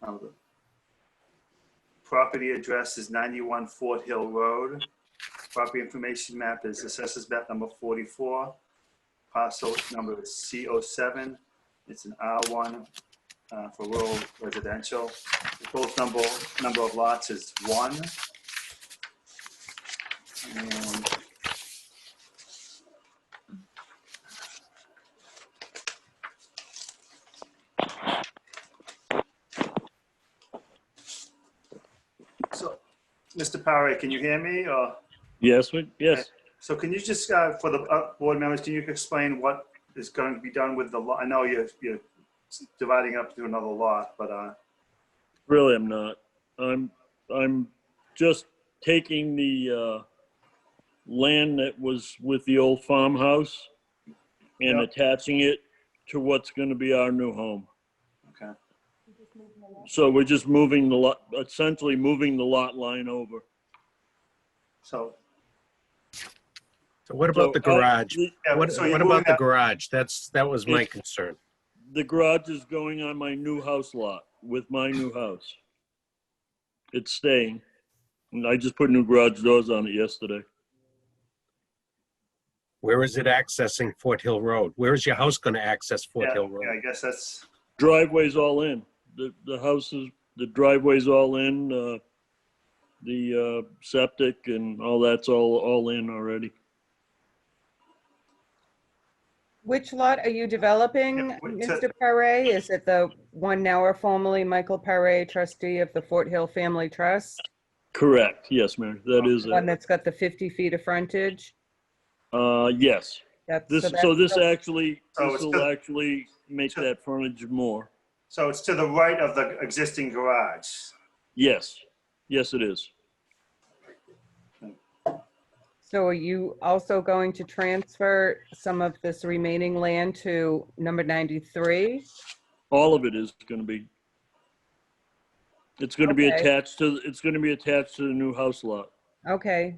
The property address is 91 Fort Hill Road. Property information map is assessors map number 44. Parcel number is C07. It's an R1 for rural residential. The total number of lots is 1. And so, Mr. Parry, can you hear me? Or? Yes, yes. So can you just, for the board members, can you explain what is going to be done with the lot? I know you're dividing up to another lot, but Really, I'm not. I'm just taking the land that was with the old farmhouse and Yep. attaching it to what's going to be our new home. okay. So we're just moving the lot, essentially moving the lot line over. So what about the garage? yeah, What so you're about moving the that- garage? That was my concern. The garage is going on my new house lot with my new house. It's staying. And I just put new garage doors on it yesterday. Where is it accessing Fort Hill Road? Where is your house going to access Fort Hill Road? Yeah, I guess that's, Driveway's all in. The house is, the driveway's all in. The septic and all that's all in already. Which lot are you developing, Yeah, Mr. Paré? Is it the one now formerly Michael Paré, trustee of the Fort Hill Family Trust? Correct. Yes, Mary. That is One it. that's got the 50 feet of frontage? Yes. That's, This that's this the- actually So this it's will the- actually make that frontage more. so it's to the right of the existing garage. Yes. Yes, it is. So are you also going to transfer some of this remaining land to number 93? All of it is going to be. It's going to be Okay. attached to. It's going to be attached to the new house lot. Okay.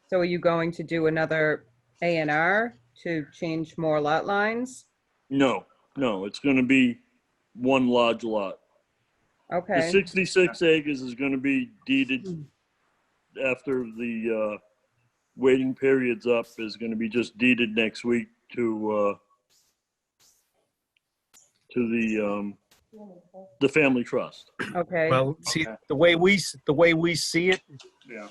So are you going to do another A&R to change more lot lines? No, no, it's going to be one large lot. The Okay, 66 acres is going to be deeded after the waiting period's up. Is going to be just deeded next week to the family trust. okay. Well, see, Okay. the way we see it, Yeah.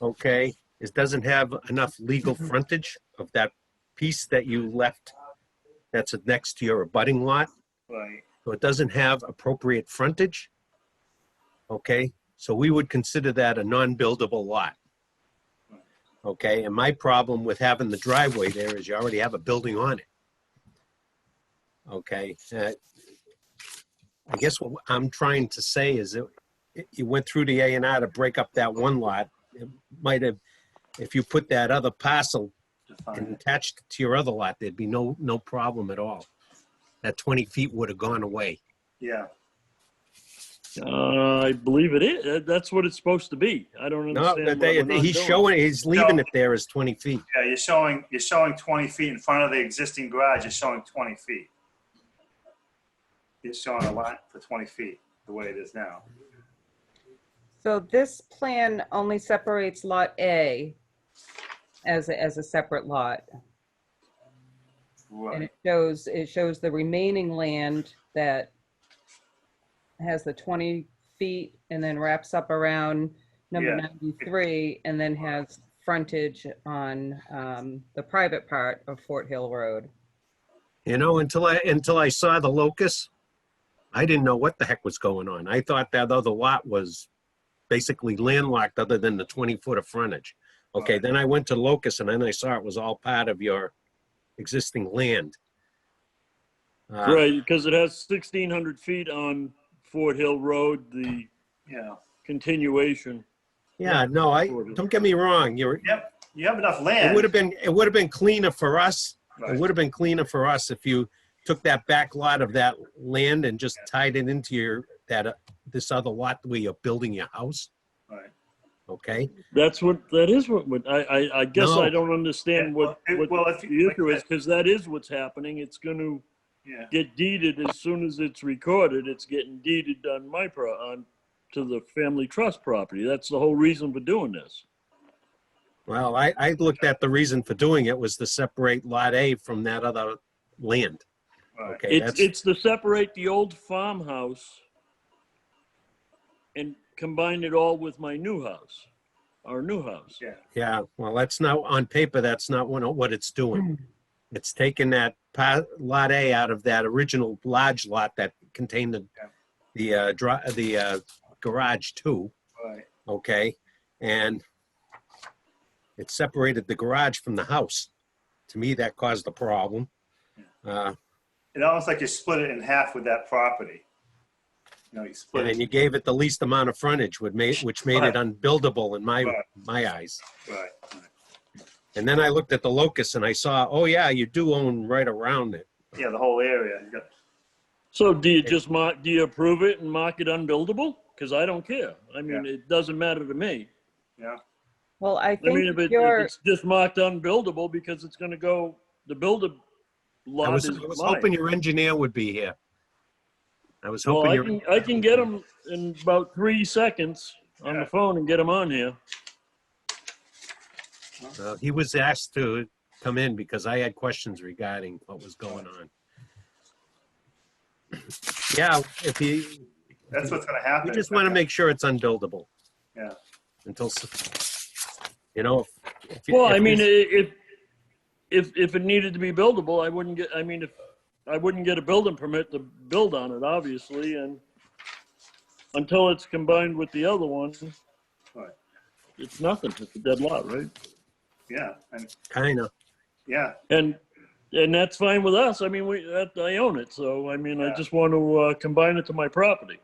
okay, it doesn't have enough legal frontage of that piece that you left that's next to your abutting lot. Right. So it doesn't have appropriate frontage. Okay, so we would consider that a non-buildable lot. Okay, and my problem with having the driveway there is you already have a building on it. Okay, I guess what I'm trying to say is that you went through the A&R to break up that one lot. It might have, if you put that other parcel and Define it. attached it to your other lot, there'd be no problem at all. That 20 feet would have gone away. Yeah. I believe it is. That's what it's supposed to be. I don't No, understand. why we're not he's doing it. showing, he's leaving it there as 20 feet. Yeah, you're showing 20 feet in front of the existing garage. You're showing 20 feet. You're showing a lot for 20 feet the way it is now. So this plan only separates Lot A as a separate lot. And Right. it shows the remaining land that has the 20 feet and then wraps up around number Yeah. 93 and then has frontage on the private part of Fort Hill Road. You know, until I saw the locus, I didn't know what the heck was going on. I thought that other lot was basically landlocked other than the 20-foot of frontage. Okay, Right. then I went to locus and then I saw it was all part of your existing land. Right, because it has 1,600 feet on Fort Hill Road, the Yeah. continuation. Yeah, no, don't get me wrong. Yep. You have enough It land. would have been cleaner for us. Right. It would have been cleaner for us if you took that back lot of that land and just tied it into this other lot where you're building your house. Right. Okay, That is what I guess No. I don't understand Yeah, what well, the issue is, because that is what's happening. It's going to Yeah. get deeded as soon as it's recorded. It's getting deeded on to the family trust property. That's the whole reason for doing this. Well, I looked at the reason for doing it was to separate Lot A from that other land. Right. Okay, It's to separate the old farmhouse and combine it all with my new house, our new house. Yeah. yeah, well, that's not, on paper, that's not what it's doing. It's taking that Lot A out of that original large lot that contained the garage too, Right. okay? And it separated the garage from the house. To me, that caused the problem. It almost like you split it in half with that property. You know, you split And it. you gave it the least amount of frontage, which made it unbuildable in my eyes. Right. And then I looked at the locus and I saw, oh yeah, you do own right around it. Yeah, the whole area. You got, So do you just do you approve it and mark it unbuildable? Because I don't care. I mean, Yeah. it doesn't matter to me. yeah. Well, I I think mean, if you're, it's just marked unbuildable because it's going to go, the builder I lot was is hoping mine. your engineer would be here. I was Well, hoping I can get him in about 3 seconds on Yeah. the phone and get him on here. he was asked to come in because I had questions regarding what was going on. Yeah, if he, That's what's going to happen. we just want to make sure it's unbuildable. Yeah. Until, you know, Well, if I mean, there's- if it needed to be buildable, I wouldn't get. I mean, if I wouldn't get a building permit to build on it, obviously, and until it's combined with the other one, Right. it's nothing. It's a dead lot, right? Yeah. And Kinda. yeah. And that's fine with us. I mean, I own it, so I mean, I Yeah. just want to combine it to my property.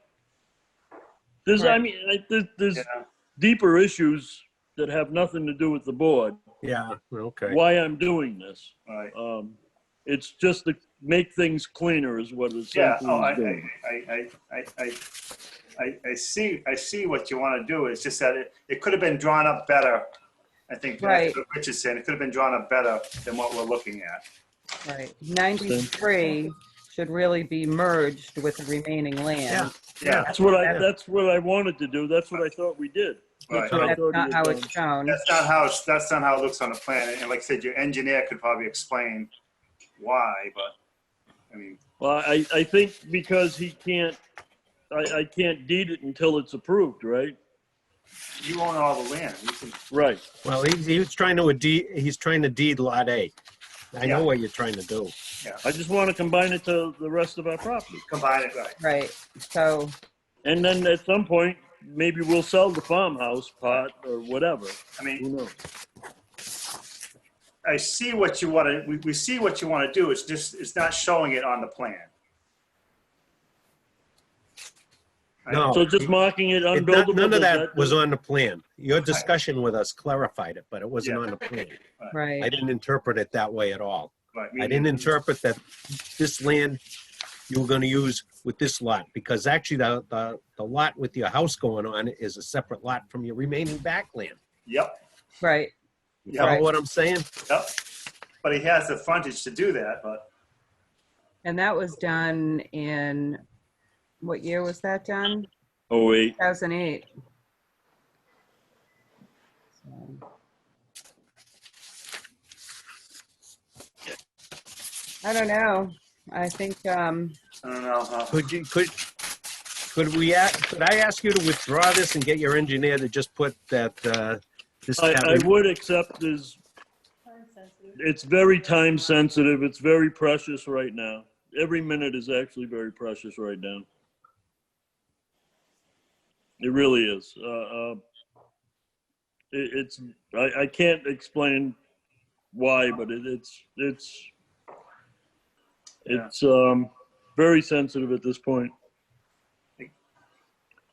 There's, I Right. mean, there's Yeah. deeper issues that have nothing to do with the board. Yeah, okay. Why I'm doing this. Right. It's just to make things cleaner is what it's Yeah. essentially Oh, doing. I see what you want to do. It's just that it could have been drawn up better. I think Right. that's what Rich is saying. It could have been drawn up better than what we're looking at. right, 93 should really be merged with the remaining land. Yeah. That's what I wanted to do. That's what I thought we did. Right. That's what I That's thought he not had how done. it's shown. That's not how it looks on the plan. And like I said, your engineer could probably explain why, but I mean, Well, I think because he can't, I can't deed it until it's approved, right? you own all the land. You can, Right. Well, he's trying to deed Lot A. I know Yeah. what you're trying to do. I just want to combine it to the rest of our property. combine it, right. Right, so, And then at some point, maybe we'll sell the farmhouse part or whatever. I mean, Who knows? I see what you want to, we see what you want to do. It's not showing it on the plan. No, So just marking it It- unbuildable. none of does that was on the plan. Your discussion with us clarified it, but it wasn't Yeah. on the plan. I right, didn't interpret it that way at all. Right. I didn't interpret that this land you were gonna use with this lot, because actually the lot with your house going on is a separate lot from your remaining backland. Yep, right. You follow Right. what I'm saying? yep. But he has the frontage to do that, but And that was done in, what year was that done? Oh, wait. 2008. So. I don't know. I think, I don't know. Could I ask you to withdraw this and get your engineer to just put that, this. I would accept this. It's very time sensitive. It's very precious right now. Every minute is actually very precious right now. It really is. I can't explain why, but it's very sensitive at this point.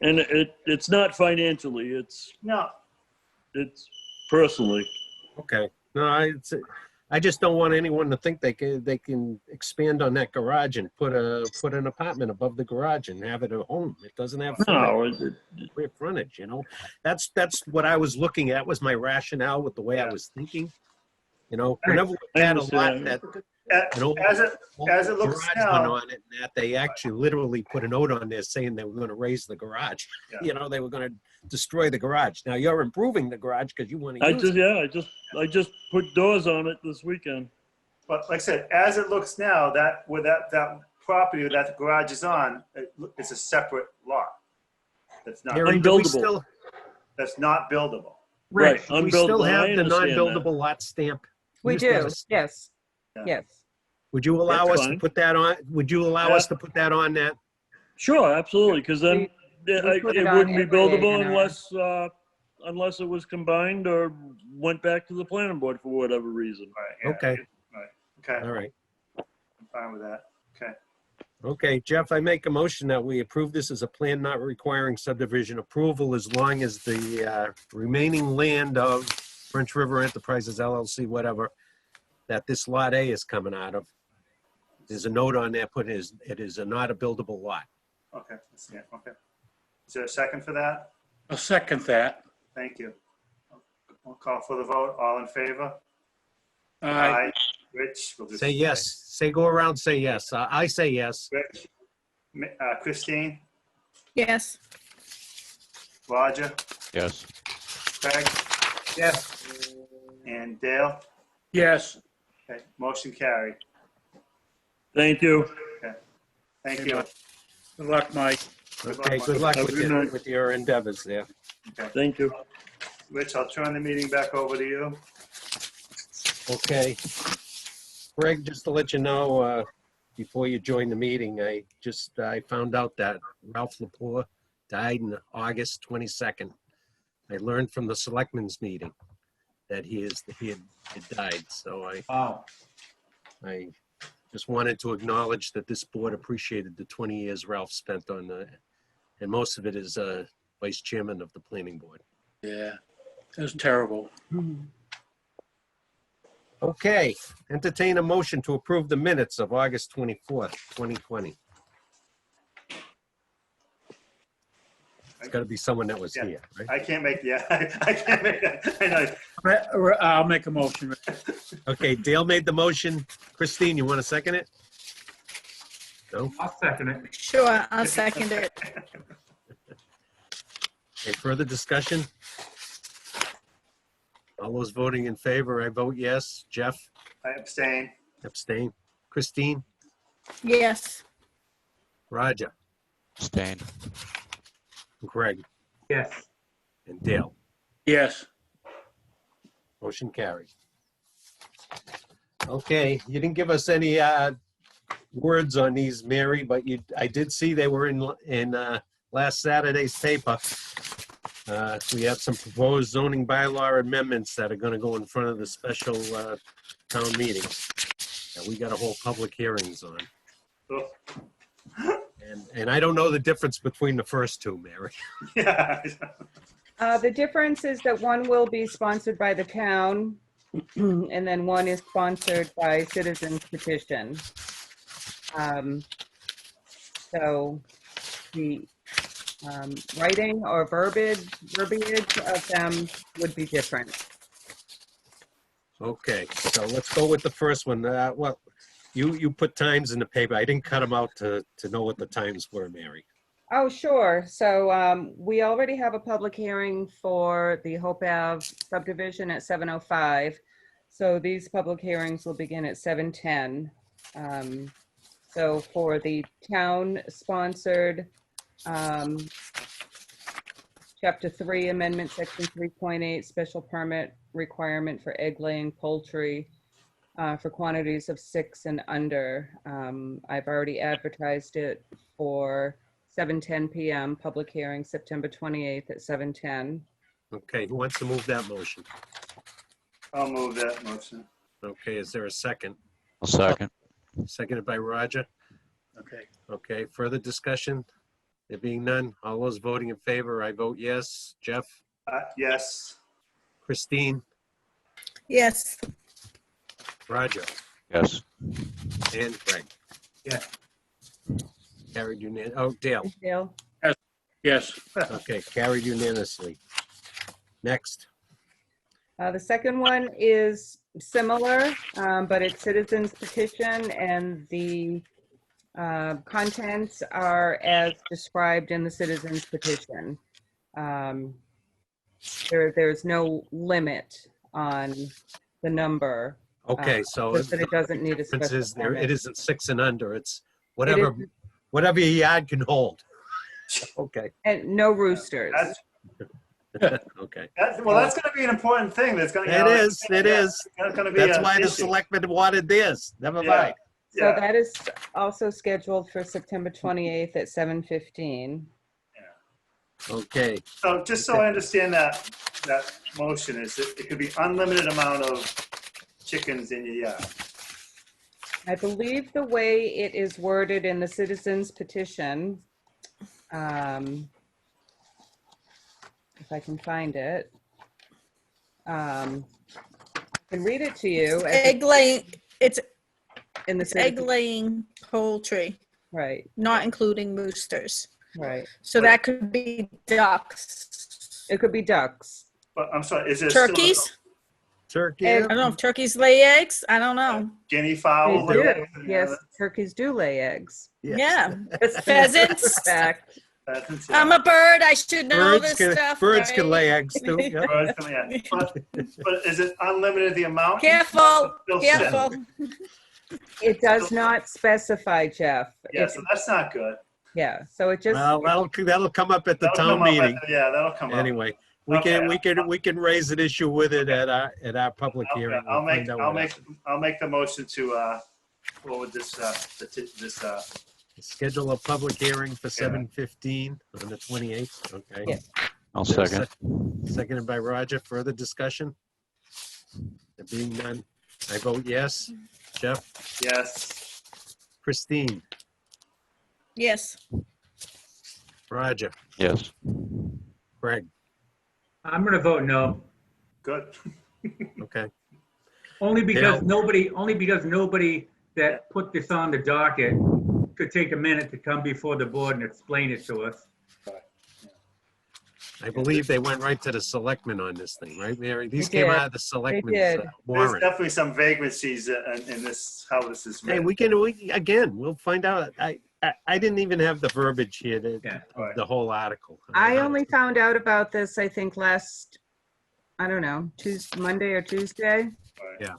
And it's not financially, No, it's personally. Okay, no, I just don't want anyone to think they can expand on that garage and put an apartment above the garage and have it a home. It doesn't have frontage, No, frontage, you know? That's what I was looking at, was my rationale with the way I was thinking. You know, whenever we I had a lot understand. an old As it looks garage now- went on it, and that they actually literally put a note on there saying they were gonna raise the garage. Yeah. You know, they were gonna destroy the garage. Now you're improving the garage because you want to use it. I just put doors on it this weekend. But like I said, as it looks now, that where that property that the garage is on, it's a separate lot. That's not, Gary, do we Unbuildable. still, that's not buildable. Right, Rich, do we still unbuildable, I have the understand that. non-buildable lot stamp? We used to have do, a stamp. yes, Yeah. yes. Would you allow That's us to fine. put that on? Would you allow us to put that on that? Sure, absolutely, because then We put it it on wouldn't be every buildable A&R. unless it was combined or went back to the planning board for whatever reason. Right, yeah. Okay, Okay, all right. I'm fine with that. Okay. Okay, Jeff, I make a motion that we approve this as a plan not requiring subdivision approval as long as the remaining land of French River Enterprises LLC, whatever, that this Lot A is coming out of. There's a note on there, it is not a buildable lot. Okay, let's see it. Okay. Is there a second for that? I'll second that. Thank you. We'll call for the vote. All in favor? Aye. Rich? We'll just Say yes. Say, go around, say yes. I say yes. Rich? Christine? Yes. Roger? Yes. Craig? Yes. And Dale? Yes. Okay, motion carried. Thank you. Thank Good you. luck. Good luck, Mike. Okay, good luck Have a with good your, night. with your endeavors there. Thank you. Rich, I'll turn the meeting back over to you. Okay. Greg, just to let you know, before you join the meeting, I found out that Ralph Lepore died on August 22nd. I learned from the selectmen's meeting that he had died, so Wow. I just wanted to acknowledge that this board appreciated the 20 years Ralph spent on and most of it as vice chairman of the planning board. Yeah. It was terrible. Okay, entertain a motion to approve the minutes of August 24th, 2020. It's got to be someone that was Yeah. here, right? I can't make, I can't make that. I know. I'll make a motion. Okay, Dale made the motion. Christine, you want to second it? No? I'll second it. Sure, I'll second it. Any further discussion? All those voting in favor, I vote yes. Jeff, I abstain. abstain. Christine, Yes. Roger, Abstain. Greg, Yes. and Dale. Yes. Motion carried. Okay, you didn't give us any words on these, Mary, but I did see they were in last Saturday's paper. We have some proposed zoning bylaw amendments that are going to go in front of the special town meeting that we got to hold public hearings on. Oh. And I don't know the difference between the first two, Mary. Yeah. The difference is that one will be sponsored by the town, and then one is sponsored by Citizens Petition. So the writing or verbiage of them would be different. Okay, so let's go with the first one. Well, you put times in the paper. I didn't cut them out to know what the times were, Mary. Oh, sure. So we already have a public hearing for the Hope Ave subdivision at 7:05. So these public hearings will begin at 7:10. So for the town-sponsored Chapter 3 Amendment, Section 3.8, special permit requirement for egg-laying poultry for quantities of 6 and under. I've already advertised it for 7:10 p.m., public hearing September 28th at 7:10. Okay, who wants to move that motion? I'll move that motion. Okay, is there a second? I'll second. Seconded by Roger. Okay. Okay, further discussion? There being none, all those voting in favor, I vote yes. Jeff, Yes. Christine, Yes. Roger, Yes. and Greg. Yeah. Carried unanimously. Oh, Dale. Dale? Yes. Okay, carried unanimously. Next. The second one is similar, but it's citizens petition, and the contents are as described in the citizens petition. There's no limit on the number. Okay, so Just that it doesn't need a difference special is there, it permit. isn't 6 and under, it's It is- whatever your yard can hold. Okay, And no roosters. okay. Well, that's gonna be an important thing. That's gonna. It is. That's gonna be That's an why the issue. selectmen wanted this. Never Yeah. mind. So Yeah. that is also scheduled for September 28th at 7:15. Okay, So just so I understand that motion is it could be unlimited amount of chickens in your yard. I believe the way it is worded in the citizens petition, if I can find it, I can read it to you. as it- Egg laying, it's In the egg citizen, laying poultry, right, not including roosters. right. So that could be ducks. It could be ducks. But I'm sorry, is there still Turkeys? turkey. Egg- I don't know if turkeys lay eggs. I don't know. guinea They fowl? do. Yes, turkeys do lay eggs. Yes. Yeah. That's an Pheasants? fact. I'm a bird. I should know Birds this can, stuff. birds can right? lay eggs too. Yeah. Birds coming in. But is it unlimited the amount? Careful, Still set. careful. It does not specify, Jeff. Yeah, It- so that's not good. Yeah, so it just, Well, that'll come up at the That'll town come up at meeting. Yeah, that'll come up. Anyway, Okay. we can raise an issue with it at our public Okay, hearing. I'll We'll make, find out I'll what make, I'll make the motion to, forward this, Schedule a public hearing for 7:15 on the 28th, okay? Yeah. I'll second. Seconded by Roger. Further discussion? There being none, I vote yes. Jeff? yes. Christine? Yes. Roger? Yes. Greg? I'm gonna vote no, Good. Okay. only because Yeah. nobody that put this on the docket could take a minute to come before the board and explain it to us. I believe they went right to the selectmen on this thing, right, Mary? These They came did. out of the selectmen's did. There's warrant. definitely some vagrancies in this, how this is Hey, written. again, we'll find out. I didn't even have the verbiage here, Yeah. Right. the whole article. I only found out about this, I think, last, I don't know, Monday or Tuesday. Right. Yeah.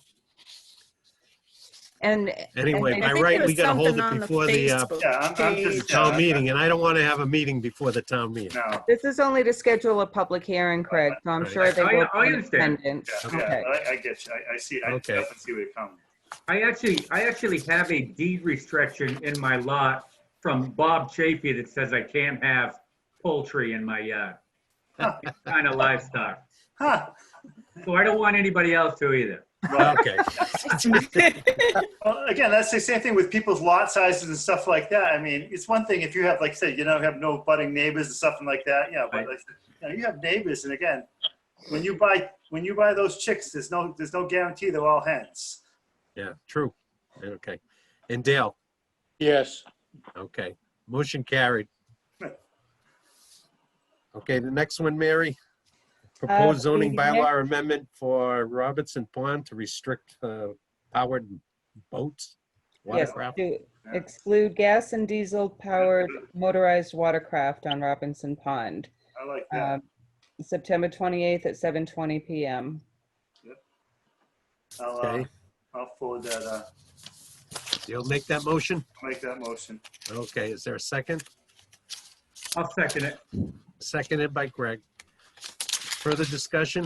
And Anyway, and by I think right, there we was gotta hold something it on the before the Facebook Yeah, I'm just. page. town meeting, and I don't want to have a meeting before the town meeting. No. this is only to schedule a public hearing, Craig, so I'm Right. sure they I- will I be understand. independent. Yeah, Okay. I get you. I see, I Okay. definitely see where you're coming. I actually have a deed restriction in my lot from Bob Chafee that says I can't have poultry in my yard. It's kind of livestock. Huh. So I don't want anybody else to either. Well, Okay. well, again, that's the same thing with people's lot sizes and stuff like that. I mean, it's one thing if you have, like I said, have no budding neighbors and stuff like that. Yeah, but Right. like, you have neighbors, and again, when you buy those chicks, there's no guarantee they're all hens. Yeah, true. Okay. And Dale? Yes. Okay. Motion carried. Okay, the next one, Mary. Proposed zoning the bylaw amendment for Robertson Pond to restrict powered boats, Yes, watercraft. to exclude gas and diesel powered motorized watercraft on Robinson Pond. I like that. September 28th at 7:20 PM. Okay. I'll forward that, You'll make that motion? make that motion. Okay, is there a second? I'll second it. Seconded by Greg. Further discussion?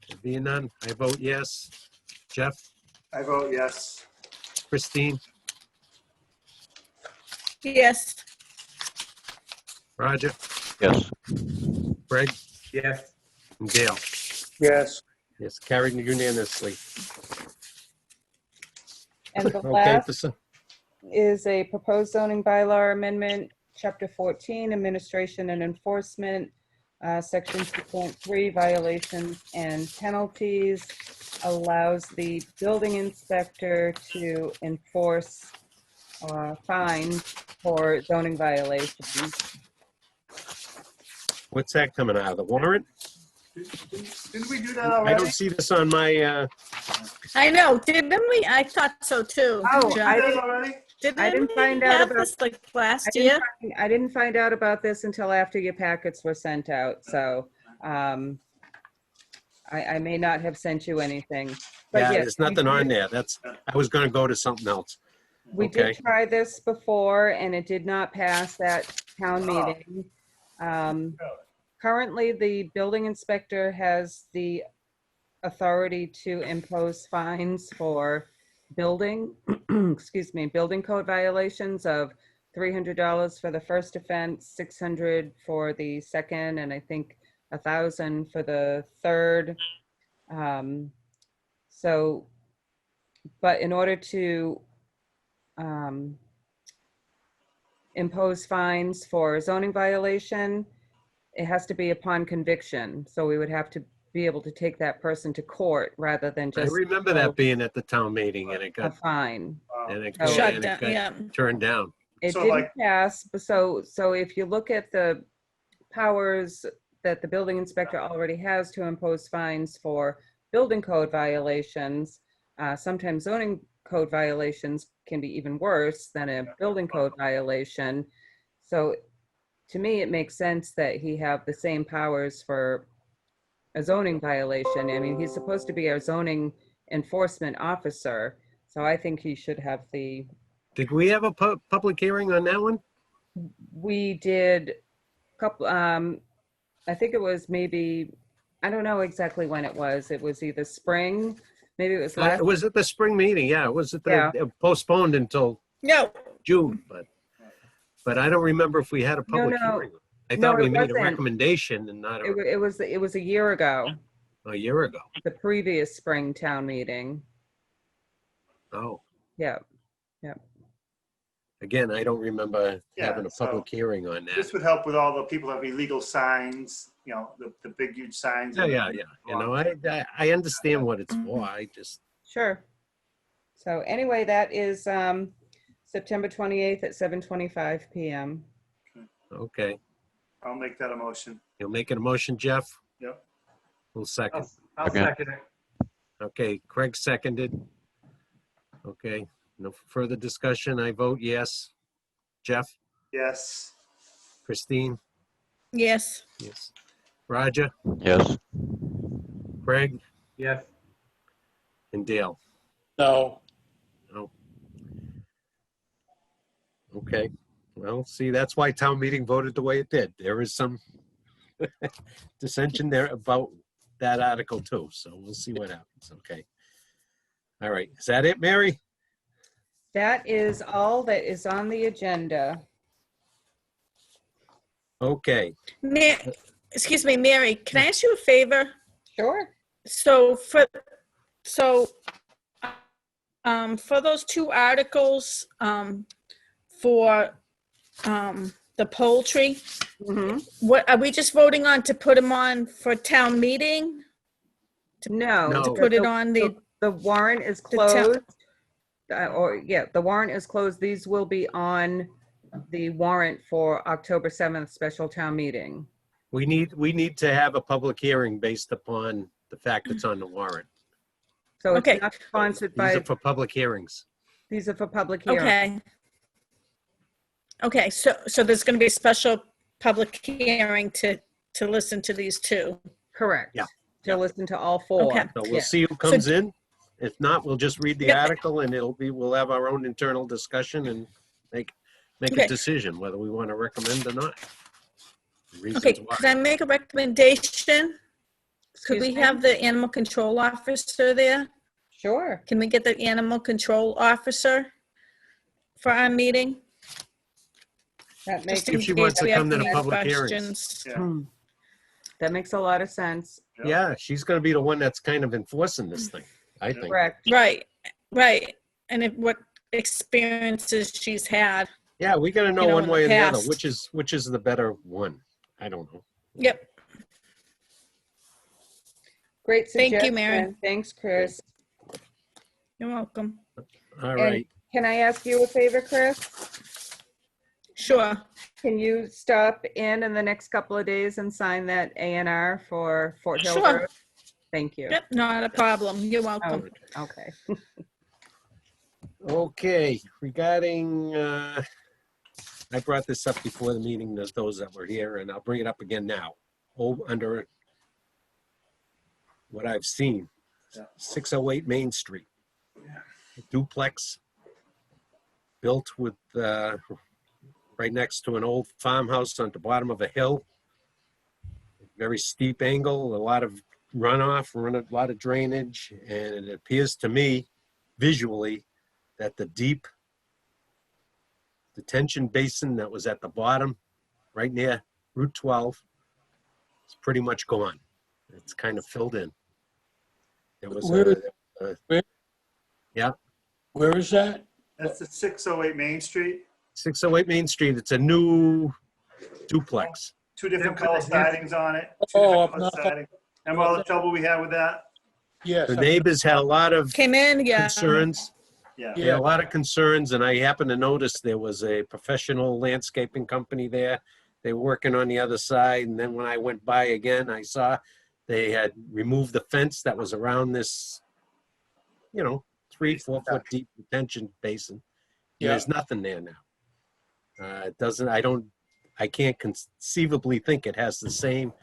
There being none, I vote yes. Jeff? I vote yes. Christine? Yes. Roger? Yes. Greg? Yes. And Dale? Yes. Yes, carried unanimously. And the Okay, last for some- is a proposed zoning bylaw amendment, Chapter 14, Administration and Enforcement, Section 2.3, Violations and Penalties, allows the building inspector to enforce fines for zoning violations. what's that coming out of the warrant? Didn't we do that I already? don't see this on my, I know, didn't we? I thought so too. Oh, John. I Did that didn't- already? I didn't we find out have about- this like last I year? didn't find out about this until after your packets were sent out, so I may not have sent you anything. But yeah, yes, there's nothing on there. That's, I was gonna go to something else. We Okay. did try this before and it did not pass that town Oh. meeting. Currently, the building inspector has the authority to impose fines for building, excuse me, building code violations of $300 for the first offense, 600 for the second, and I think 1,000 for the third. So, but in order to impose fines for zoning violation, it has to be upon conviction. So we would have to be able to take that person to court rather than I just remember that being at the town meeting and it a got, fine. and it Oh. got- Shut and down, it got yeah. turned down. It So, didn't like- pass, so if you look at the powers that the building inspector already has to impose fines for building code violations, sometimes zoning code violations can be even worse than a building code violation. So to me, it makes sense that he have the same powers for a zoning violation. I mean, he's supposed to be our zoning enforcement officer, so I think he should have the, Did we have a public hearing on that one? we did couple, I think it was maybe, I don't know exactly when it was. It was either spring, maybe it was last, It was at the spring meeting, yeah. It was at Yeah. the, it postponed until No, June, but I don't remember if we had a public no. hearing. I No, thought we it made a wasn't. recommendation and not it was a year ago, a year ago. the previous spring town meeting. Oh, Yeah, again, I don't remember Yeah, having a so- public hearing on This that. would help with all the people who have illegal signs, you know, the big huge signs. Yeah. You know, I understand what it's for. I just, sure. So anyway, that is September 28th at 7:25 PM. okay. I'll make that a motion. You'll make it a motion, Jeff? Yep. We'll second. I'll second it. Okay, Craig seconded. Okay, no further discussion. I vote yes. Jeff? Yes. Christine? yes. Yes. Roger? Yes. Craig? Yes. And Dale? No. Okay, well, see, that's why town meeting voted the way it did. There is some dissension there about that article too, so we'll see what happens, okay? All right, is that it, Mary? That is all that is on the agenda. Okay, Excuse me, Mary, can I ask you a favor? Sure. So for those two articles, for, the poultry, Mhm. what, are we just voting on to put them on for town meeting? No. No. To put it on the, The warrant is The town- closed. The warrant is closed. These will be on the warrant for October 7th special town meeting. we need to have a public hearing based upon the fact it's on the warrant. So it's Okay. not sponsored These by, are for public hearings. these are for public hearing. okay. Okay, so there's gonna be a special public hearing to listen to these two. Correct. Yeah. To listen to all four. Okay. So we'll Yeah. see who comes in. If not, we'll just read the Yep. article and we'll have our own internal discussion and make a Okay. decision whether we want to recommend or not. Reasons Okay, why. could I make a recommendation? Could Excuse we me? have the animal control officer there? Sure. Can we get the animal control officer for our meeting? That makes, Just in If she case wants to we have come to the any public hearings. questions. Yeah. that makes a lot of sense. Yeah, she's going to be the one that's kind of enforcing this thing, I think. Correct. Right. And what experiences she's had. Yeah, we got to know You know, one in way or the the other, past. which is the better one. I don't know. Yep. Great Thank you, suggestion. Mary. Thanks, Chris. You're welcome. All And right. Can I ask you a favor, Chris? Sure. Can you stop in the next couple of days and sign that A&R for Fort Hill Sure. Road? Thank you. Yep, not a problem. You're Oh, welcome. okay. Okay, regarding, I brought this up before the meeting, there's those that were here, and I'll bring it up again now. Under what I've seen, Yeah. 608 Main Street. Yeah. Duplex built with, right next to an old farmhouse on the bottom of a hill. Very steep angle, a lot of runoff, a lot of drainage, and it appears to me visually that the deep detention basin that was at the bottom, right near Route 12, is pretty much gone. It's kind of filled in. There was Where is that? That's the 608 Main Street. 608 Main Street. It's a new duplex. Two different That's color what I- sidings on it. Two Oh, different color up north. siding. Remember all the trouble we had with that? Yes. The neighbors had a lot of Came in, yeah. concerns. Yeah. They had a lot of concerns, and I happened to notice there was a professional landscaping company there. They were working on the other side, and then when I went by again, I saw they had removed the fence that was around this, 3-4 foot deep detention basin. Yeah. There's nothing there now. It doesn't, I can't conceivably think it has the same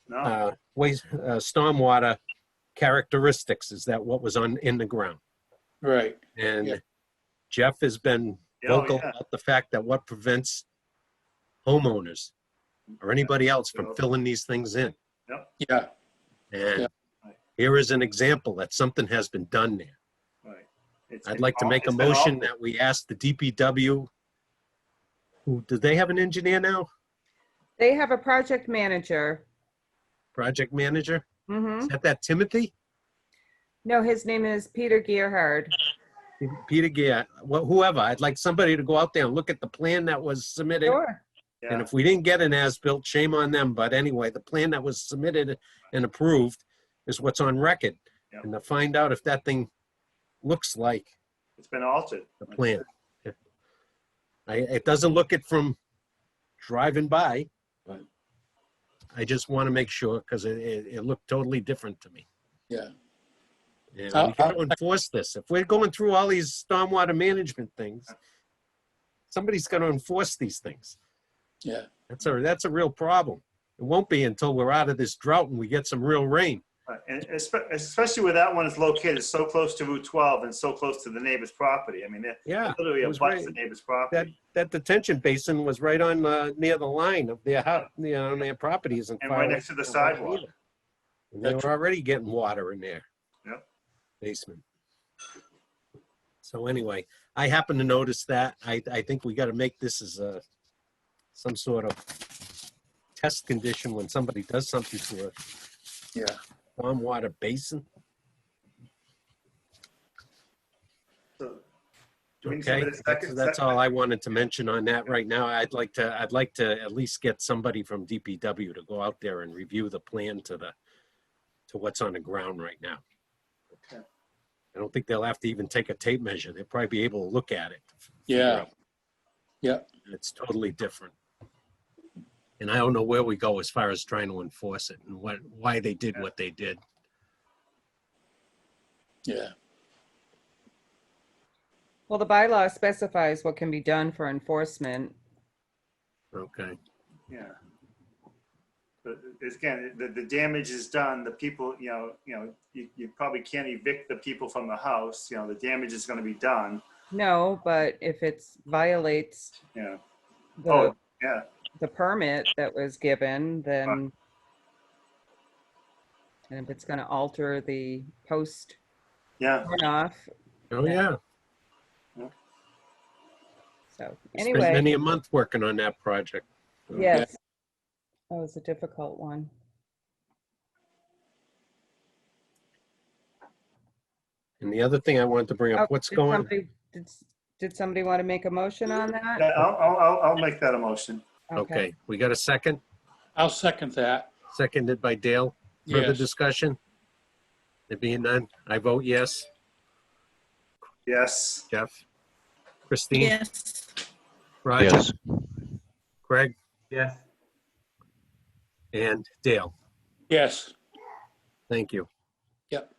No. stormwater characteristics as that what was in the ground. Right. And Yeah. Jeff has been Oh, vocal yeah. about the fact that what prevents homeowners or anybody else from filling these things in. Yeah. And Yeah. here is an example that something has been done there. Right. I'd like to make a It's been motion altered. that we ask the DPW, do they have an engineer now? They have a project manager. Project manager? Hmm. Is that Timothy? No, his name is Peter Gearhard. Peter Gear, whoever. I'd like somebody to go out there and look at the plan that was submitted. Sure. And Yeah. if we didn't get an as-built, shame on them. But anyway, the plan that was submitted and approved is what's on record. Yeah. And to find out if that thing looks like It's been altered. the plan. It doesn't look it from driving by, but I just want to make sure because it looked totally different to me. Yeah. And we got to enforce this. If we're going through all these stormwater management things, somebody's got to enforce these things. Yeah. That's a real problem. It won't be until we're out of this drought and we get some real rain. Right. And especially where that one is located so close to Route 12 and so close to the neighbor's property. I mean, they're Yeah, literally it was abuts right. the neighbor's property. That detention basin was right on near the line of their house, their properties. And right next to the sidewalk. And they were already getting water in their Yep. basement. So anyway, I happen to notice that. I think we got to make this as some sort of test condition when somebody does something to a Yeah. stormwater basin. So, do we need Okay, somebody to second- that's all I wanted to mention on that right now. I'd like to at least get somebody from DPW to go out there and review the plan to what's on the ground right now. Okay. I don't think they'll have to even take a tape measure. They'll probably be able to look at it. Yeah. Yeah. It's totally different. And I don't know where we go as far as trying to enforce it and why they did what they did. Yeah. Well, the bylaw specifies what can be done for enforcement. Okay. Yeah. But again, the damage is done. The people, you probably can't evict the people from the house. The damage is going to be done. No, but if it violates Yeah. the, Oh, yeah. the permit that was given, then and if it's going to alter the post Yeah. runoff, Oh, yeah. so Spent anyway, many a month working on that project. yes, that was a difficult one. And the other thing I wanted to bring up, what's going, Did somebody want to make a motion on that? Yeah, I'll make that a motion. okay, we got a second, I'll second that. seconded by Dale. Further Yes. discussion? There being none, I vote yes. Yes. Jeff? Christine? Yes. Roger, Yes. Craig, Yes. and Dale. Yes. Thank you. Yep.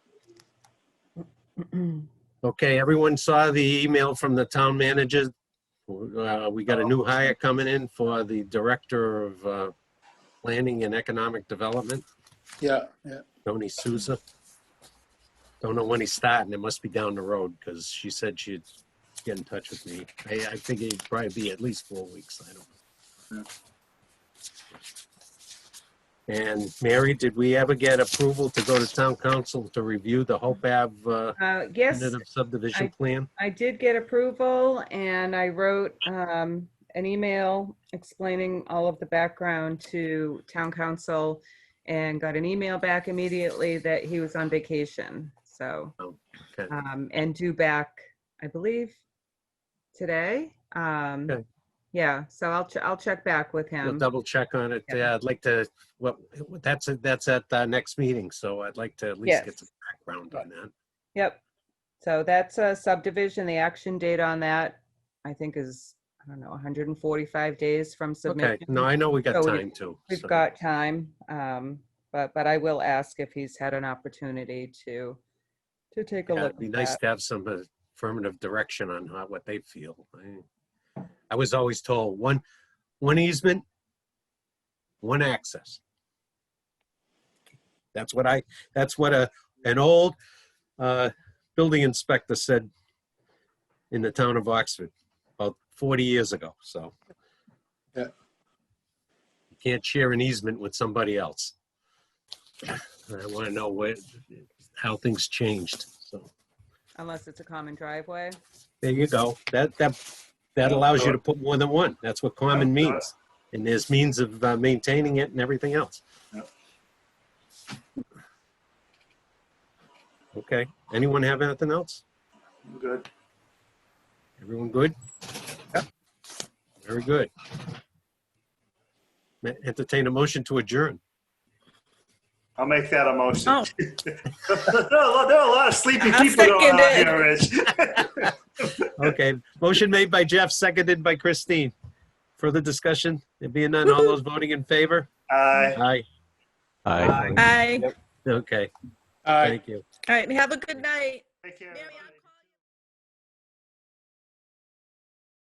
Okay, everyone saw the email from the town manager. We got a new hire coming in for the Director of Planning and Economic Development, Yeah. Yeah. Tony Souza. Don't know when he's starting. It must be down the road because she said she'd get in touch with me. I think it'd probably be at least 4 weeks. I don't know. And Mary, did we ever get approval to go to town council to review the Hope Ave Yes, definitive subdivision plan? I did get approval and I wrote an email explaining all of the background to town council and got an email back immediately that he was on vacation. So, Okay. and due back, I believe, today. Okay. Yeah, so I'll check back with We'll him. double check on it. Yeah. Yeah, I'd like to, that's at the next meeting, so I'd like to at least get Yes. some background on that. Yep. So that's a subdivision. The action date on that, I think is, I don't know, 145 days from submission. Okay, no, I know we got So time too. We've so. got time, but I will ask if he's had an opportunity to take a Yeah, look it'd be at nice that. to have some affirmative direction on what they feel. I was always told one easement, one access. That's what an old building inspector said in the town of Oxford about 40 years ago. So Yeah. you can't share an easement with somebody else. I want to know how things changed. So Unless it's a common driveway. there you go. That allows you to put more than one. That's what common means. And there's means of maintaining it and everything else. Yep. Okay. Anyone have anything else? Good. Everyone good? Yep. Very good. Entertain a motion to adjourn. I'll make that a motion. Oh. There are a lot of sleepy I'll people going on second here, Rich. Okay. Motion made by Jeff, seconded by Christine. Further discussion? There being none, all those voting in favor? Aye. Aye. Aye. Aye. Okay. Aye. Thank you. All right, have a good night. Take care, Mary, everybody.